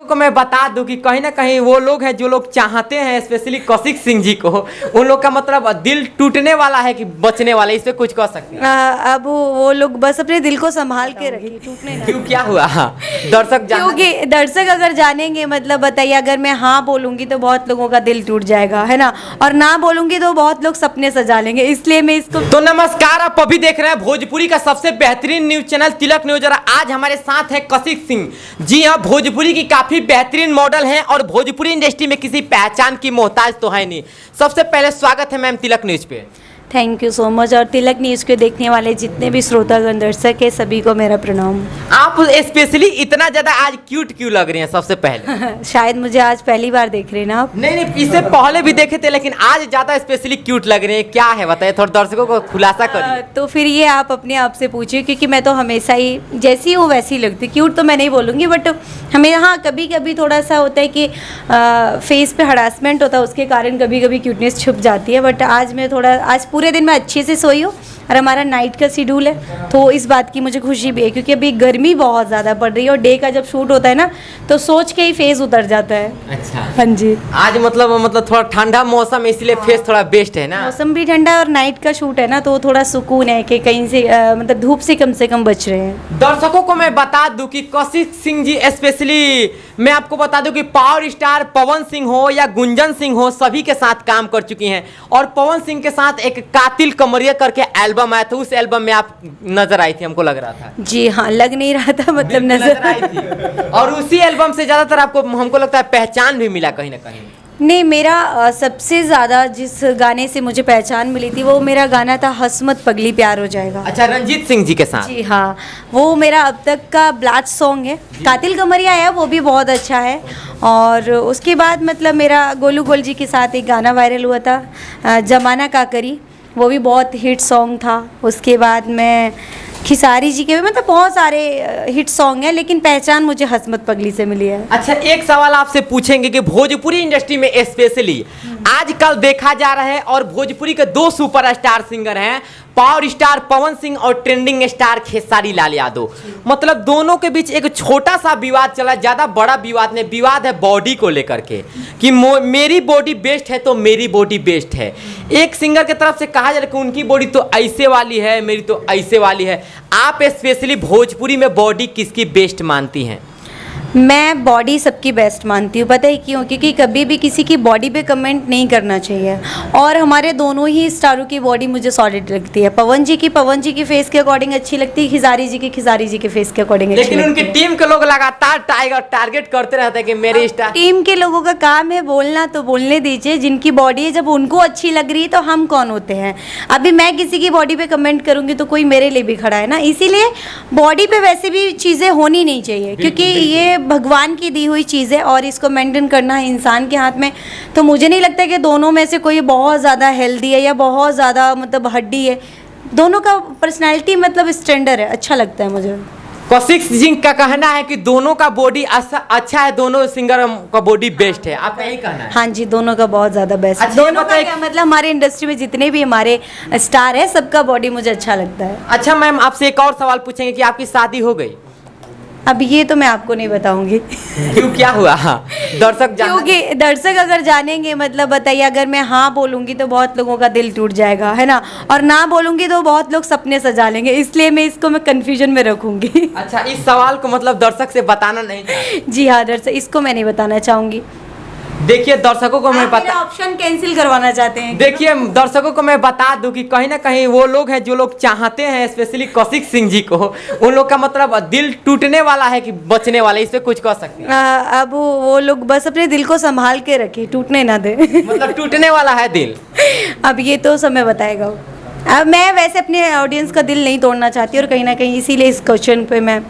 को मैं बता दूं कि कहीं ना कहीं वो लोग हैं जो लोग चाहते हैं, स्पेशली कौशिक सिंह जी को, उन लोग का मतलब दिल टूटने वाला है कि बचने वाला है, इस पे कुछ कह सकते हैं? अब वो लोग बस अपने दिल को संभाल के रखें, टूटने ना। क्यों, क्या हुआ? दर्शक क्योंकि दर्शक अगर जानेंगे, मतलब बताइए, अगर मैं हाँ बोलूंगी तो बहुत लोगों का दिल टूट जाएगा, है ना, और ना बोलूंगी तो बहुत लोग सपने सजा लेंगे, इसलिए मैं इसको। तो नमस्कार, आप अभी देख रहे हैं भोजपुरी का सबसे बेहतरीन न्यूज चैनल तिलक न्यूज, और आज हमारे साथ है कौशिक सिंह जी। हाँ, भोजपुरी की काफी बेहतरीन मॉडल हैं और भोजपुरी इंडस्ट्री में किसी पहचान की मोहताज तो है नहीं। सबसे पहले स्वागत है मैम तिलक न्यूज पे। Thank you so much. और तिलक न्यूज़ को देखने वाले जितने भी श्रोतागण दर्शक है, सभी को मेरा प्रणाम। आप स्पेशली इतना ज्यादा आज क्यूट क्यों लग रही हैं सबसे पहले? शायद मुझे आज पहली बार देख रहे हैं ना आप? नहीं, इससे पहले भी देखे थे, लेकिन आज ज्यादा स्पेशली क्यूट लग रहे हैं। क्या है बताइए, थोड़ा दर्शकों को खुलासा करिए। तो फिर ये आप अपने आप से पूछिए, क्योंकि मैं तो हमेशा ही जैसी हूँ वैसी लगती। क्यूट तो मैं नहीं बोलूँगी, बट हमें हाँ कभी कभी थोड़ा सा होता है कि फेस पे हरासमेंट होता है, उसके कारण कभी कभी क्यूटनेस छुप जाती है। बट आज पूरे दिन मैं अच्छे से सोई हूँ और हमारा नाइट का शेड्यूल है, तो इस बात की मुझे खुशी भी है, क्योंकि अभी गर्मी बहुत ज़्यादा पड़ रही है और डे का जब शूट होता है ना, तो सोच के ही फेस उतर जाता है। अच्छा, हाँ जी। आज मतलब थोड़ा ठंडा मौसम है, इसलिए फेस थोड़ा बेस्ट है ना। मौसम भी ठंडा है और नाइट का शूट है ना, तो थोड़ा सुकून है कि कहीं से मतलब धूप से कम बच रहे हैं। दर्शकों को मैं बता दूं कि कौशिक सिंह जी स्पेशली, मैं आपको बता दूं कि पावर स्टार पवन सिंह हो या गुंजन सिंह हो, सभी के साथ काम कर चुकी हैं। और पवन सिंह के साथ एक कातिल कमरिया करके एल्बम आया था, उस एल्बम में आप नजर आई थी, हमको लग रहा था। जी हाँ, लग नहीं रहा था, मतलब नजर आई थी। और उसी एल्बम से ज्यादातर आपको, हमको लगता है, पहचान भी मिला कहीं ना कहीं। नहीं, मेरा सबसे ज़्यादा जिस गाने से मुझे पहचान मिली थी, वो मेरा गाना था हसमत पगली प्यार हो जाएगा। अच्छा, रंजीत सिंह जी के साथ। जी हाँ, वो मेरा अब तक का ब्लास्ट सॉन्ग है। कातिल कमरिया है, वो भी बहुत अच्छा है। और उसके बाद मतलब मेरा गोलू गोल जी के साथ एक गाना वायरल हुआ था, जमाना का करी, वो भी बहुत हिट सॉन्ग था। उसके बाद मैं खिसारी जी के, मतलब बहुत सारे हिट सॉन्ग हैं, लेकिन पहचान मुझे हसमत पगली से मिली है। अच्छा, एक सवाल आपसे पूछेंगे कि भोजपुरी इंडस्ट्री में स्पेशली आजकल देखा जा रहा है, और भोजपुरी के दो सुपरस्टार सिंगर हैं, पावर स्टार पवन सिंह और ट्रेंडिंग स्टार खेसारी लाल यादव। मतलब दोनों के बीच एक छोटा सा विवाद चला, ज़्यादा बड़ा विवाद नहीं, विवाद है बॉडी को लेकर के कि मेरी बॉडी बेस्ट है तो मेरी बॉडी बेस्ट है। एक सिंगर की तरफ से कहा जा रहा है कि उनकी बॉडी तो ऐसे वाली है, मेरी तो ऐसे वाली है। आप स्पेशली भोजपुरी में बॉडी किसकी बेस्ट मानती हैं? मैं बॉडी सबकी बेस्ट मानती हूँ। पता है क्यों? क्योंकि कभी भी किसी की बॉडी पे कमेंट नहीं करना चाहिए। और हमारे दोनों ही स्टारों की बॉडी मुझे सॉलिड लगती है। पवन जी की फेस के अकॉर्डिंग अच्छी लगती है, खिसारी जी की फेस के अकॉर्डिंग अच्छी लगती है। लेकिन उनकी टीम के लोग लगातार टारगेट करते रहते हैं कि मेरे स्टार। टीम के लोगों का काम है बोलना, तो बोलने दीजिए। जिनकी बॉडी है, जब उनको अच्छी लग रही है तो हम कौन होते हैं? अभी मैं किसी की बॉडी पे कमेंट करूँगी तो कोई मेरे लिए भी खड़ा है ना। इसीलिए बॉडी पे वैसे भी चीज़ें होनी नहीं चाहिए, क्योंकि ये भगवान की दी हुई चीज़ है और इसको मेंटेन करना है इंसान के हाथ में। तो मुझे नहीं लगता कि दोनों में से कोई बहुत ज़्यादा हेल्दी है या बहुत ज़्यादा मतलब हड्डी है। दोनों का पर्सनैलिटी मतलब स्टैंडर्ड है, अच्छा लगता है मुझे। कौशिक जी का कहना है कि दोनों का बॉडी अच्छा है, दोनों सिंगर का बॉडी बेस्ट है। आपका यही कहना है? हाँ जी, दोनों का बहुत ज़्यादा बेस्ट है। अच्छा, दोनों का क्या मतलब, हमारे इंडस्ट्री में जितने भी हमारे स्टार है, सबका बॉडी मुझे अच्छा लगता है। अच्छा मैम, आपसे एक और सवाल पूछेंगे कि आपकी शादी हो गई? अब ये तो मैं आपको नहीं बताऊंगी। क्यों, क्या हुआ? क्योंकि दर्शक अगर जानेंगे, मतलब बताइए, अगर मैं हाँ बोलूंगी तो बहुत लोगों का दिल टूट जाएगा, है ना, और ना बोलूंगी तो बहुत लोग सपने सजा लेंगे, इसलिए मैं इसको कंफ्यूजन में रखूंगी। अच्छा, इस सवाल को मतलब दर्शक से बताना नहीं? जी हाँ, दर्शक इसको मैं नहीं बताना चाहूंगी। देखिए दर्शकों को मैं ऑप्शन कैंसिल करवाना चाहते हैं? देखिए दर्शकों को मैं बता दूं कि कहीं ना कहीं वो लोग हैं जो लोग चाहते हैं, स्पेशली कौशिक सिंह जी को, उन लोग का मतलब दिल टूटने वाला है कि बचने वाला है, इस पे कुछ कह सकते हैं? अब वो लोग बस अपने दिल को संभाल के रखे, टूटने ना दे। मतलब टूटने वाला है दिल? अब ये तो समय बताएगा। अब मैं वैसे अपने ऑडियंस का दिल नहीं तोड़ना चाहती, और कहीं ना कहीं इसीलिए इस क्वेश्चन पे मैं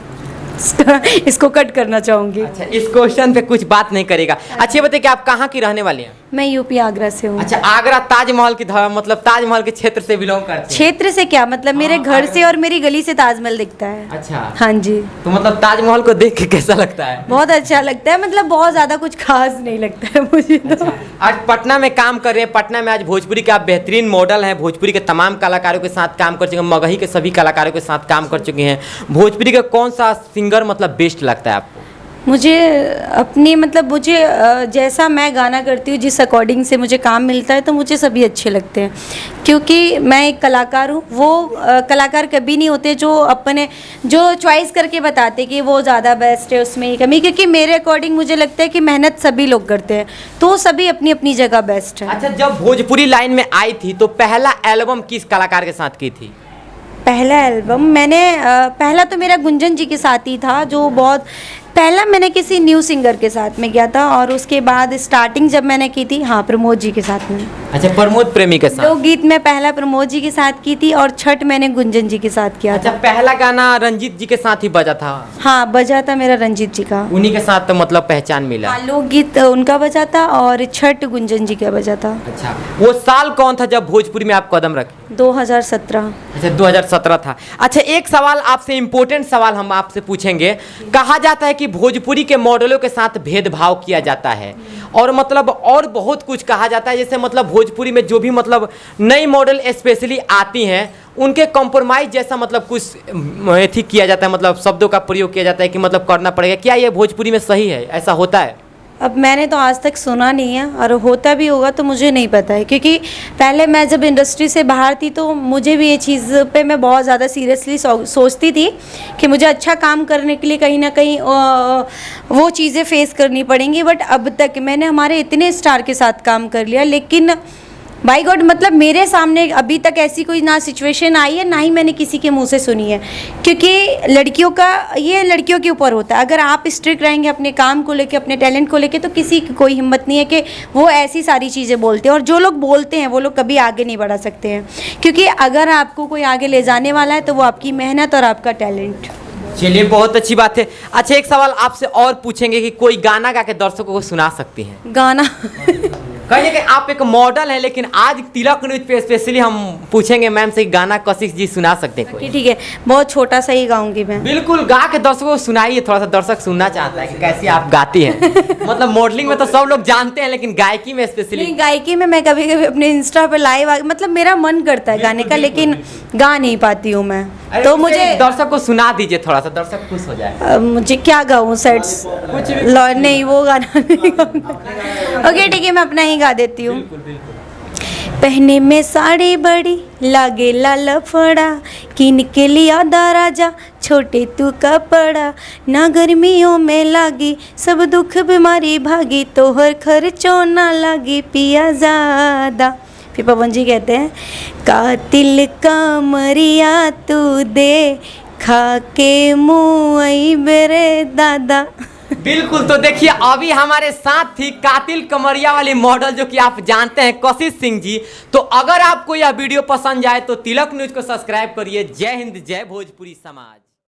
इसको कट करना चाहूंगी। अच्छा, इस क्वेश्चन पे कुछ बात नहीं करेगा। अच्छा, बताइए कि आप कहाँ की रहने वाली हैं? मैं यूपी आगरा से हूँ। अच्छा, आगरा ताजमहल की मतलब ताजमहल के क्षेत्र से बिलोंग करते हैं? क्षेत्र से क्या मतलब, मेरे घर से और मेरी गली से ताजमहल दिखता है। अच्छा, हाँ जी। तो मतलब ताजमहल को देख के कैसा लगता है? बहुत अच्छा लगता है, मतलब बहुत ज्यादा कुछ खास नहीं लगता है मुझे तो। अच्छा, आज पटना में काम कर रहे हैं। पटना में आज भोजपुरी के आप बेहतरीन मॉडल हैं, भोजपुरी के तमाम कलाकारों के साथ काम कर चुके हैं, मगही के सभी कलाकारों के साथ काम कर चुके हैं। भोजपुरी का कौन सा सिंगर मतलब बेस्ट लगता है आपको? मुझे अपनी मतलब मुझे जैसा मैं गाना करती हूँ, जिस अकॉर्डिंग से मुझे काम मिलता है, तो मुझे सभी अच्छे लगते हैं, क्योंकि मैं एक कलाकार हूँ। वो कलाकार कभी नहीं होते जो अपने जो चॉइस करके बताते कि वो ज़्यादा बेस्ट है, उसमें ही कमी, क्योंकि मेरे अकॉर्डिंग मुझे लगता है कि मेहनत सभी लोग करते हैं, तो सभी अपनी अपनी जगह बेस्ट है। अच्छा, जब भोजपुरी लाइन में आई थी तो पहला एल्बम किस कलाकार के साथ की थी? पहला एल्बम मैंने पहला तो मेरा गुंजन जी के साथ ही था, जो बहुत पहला मैंने किसी न्यू सिंगर के साथ में किया था, और उसके बाद स्टार्टिंग जब मैंने की थी, हाँ, प्रमोद जी के साथ में। अच्छा, प्रमोद प्रेमी के साथ। लोकगीत में पहला प्रमोद जी के साथ की थी, और छठ मैंने गुंजन जी के साथ किया अच्छा, था। पहला गाना रंजीत जी के साथ ही बजा था? हाँ, बजा था मेरा रंजीत जी का, उन्हीं के साथ तो मतलब पहचान मिला। हाँ, लोकगीत उनका बजा था और छठ गुंजन जी का बजा था। अच्छा, वो साल कौन था जब भोजपुरी में आप कदम रखे? 2017। अच्छा, 2017 था। अच्छा, एक सवाल आपसे, इम्पोर्टेंट सवाल हम आपसे पूछेंगे। कहा जाता है कि भोजपुरी के मॉडलों के साथ भेदभाव किया जाता है, और मतलब और बहुत कुछ कहा जाता है, जैसे मतलब भोजपुरी में जो भी मतलब नई मॉडल स्पेशली आती हैं, उनके कॉम्प्रोमाइज़ जैसा मतलब कुछ एथी किया जाता है, मतलब शब्दों का प्रयोग किया जाता है कि मतलब करना पड़ेगा। क्या ये भोजपुरी में सही है, ऐसा होता है? अब मैंने तो आज तक सुना नहीं है, और होता भी होगा तो मुझे नहीं पता है, क्योंकि पहले मैं जब इंडस्ट्री से बाहर थी तो मुझे भी ये चीज़ पे मैं बहुत ज़्यादा सीरियसली सोचती थी कि मुझे अच्छा काम करने के लिए कहीं ना कहीं वो चीज़ें फेस करनी पड़ेंगी। बट अब तक मैंने हमारे इतने स्टार के साथ काम कर लिया, लेकिन बाई गॉड मतलब मेरे सामने अभी तक ऐसी कोई ना सिचुएशन आई है, ना ही मैंने किसी के मुंह से सुनी है, क्योंकि लड़कियों का ये लड़कियों के ऊपर होता है। अगर आप स्ट्रिक्ट रहेंगे अपने काम को लेके, अपने टैलेंट को लेके, तो किसी की कोई हिम्मत नहीं है कि वो ऐसी सारी चीज़ें बोलते हैं, और जो लोग बोलते हैं वो लोग कभी आगे नहीं बढ़ा सकते हैं, क्योंकि अगर आपको कोई आगे ले जाने वाला है तो वो आपकी मेहनत और आपका टैलेंट। चलिए, बहुत अच्छी बात है। अच्छा, एक सवाल आपसे और पूछेंगे कि कोई गाना गा के दर्शकों को सुना सकती हैं? गाना कहिए कि आप एक मॉडल हैं, लेकिन आज तिलक न्यूज पे स्पेशली हम पूछेंगे मैम से, गाना कशिश जी सुना सकते हैं कोई? ठीक है, बहुत छोटा सा ही गाऊंगी मैं। बिल्कुल, गा के दर्शकों को सुनाइए, थोड़ा सा दर्शक सुनना चाहता है कि कैसी आप गाती हैं। मतलब मॉडलिंग में तो सब लोग जानते हैं, लेकिन गायकी में स्पेशली। नहीं, गायकी में मैं कभी कभी अपने इंस्टा पे लाइव मतलब मेरा मन करता है गाने का, लेकिन गा नहीं पाती हूँ मैं, तो मुझे दर्शक को सुना दीजिए, थोड़ा सा दर्शक खुश हो जाए। मुझे क्या गाऊँ, सेट्स कुछ नहीं, वो गाना नहीं गाऊंगा। ओके, ठीक है, मैं अपना ही गा देती हूँ। पहने में साड़ी बड़ी लागे लाल फड़ा, किन के लिया दा राजा छोटे तू कपड़ा, ना गर्मियों में लागी सब दुख बीमारी भागी, तोहर खर्चों ना लागी पिया ज़्यादा। फिर पवन जी कहते हैं, कातिल कमरिया तू दे खा के मुँह बेरे दादा। बिल्कुल, तो देखिए अभी हमारे साथ थी कातिल कमरिया वाली मॉडल, जो कि आप जानते हैं कशिश सिंह जी। तो अगर आपको यह वीडियो पसंद आए तो तिलक न्यूज को सब्सक्राइब करिए। जय हिंद, जय भोजपुरी समाज।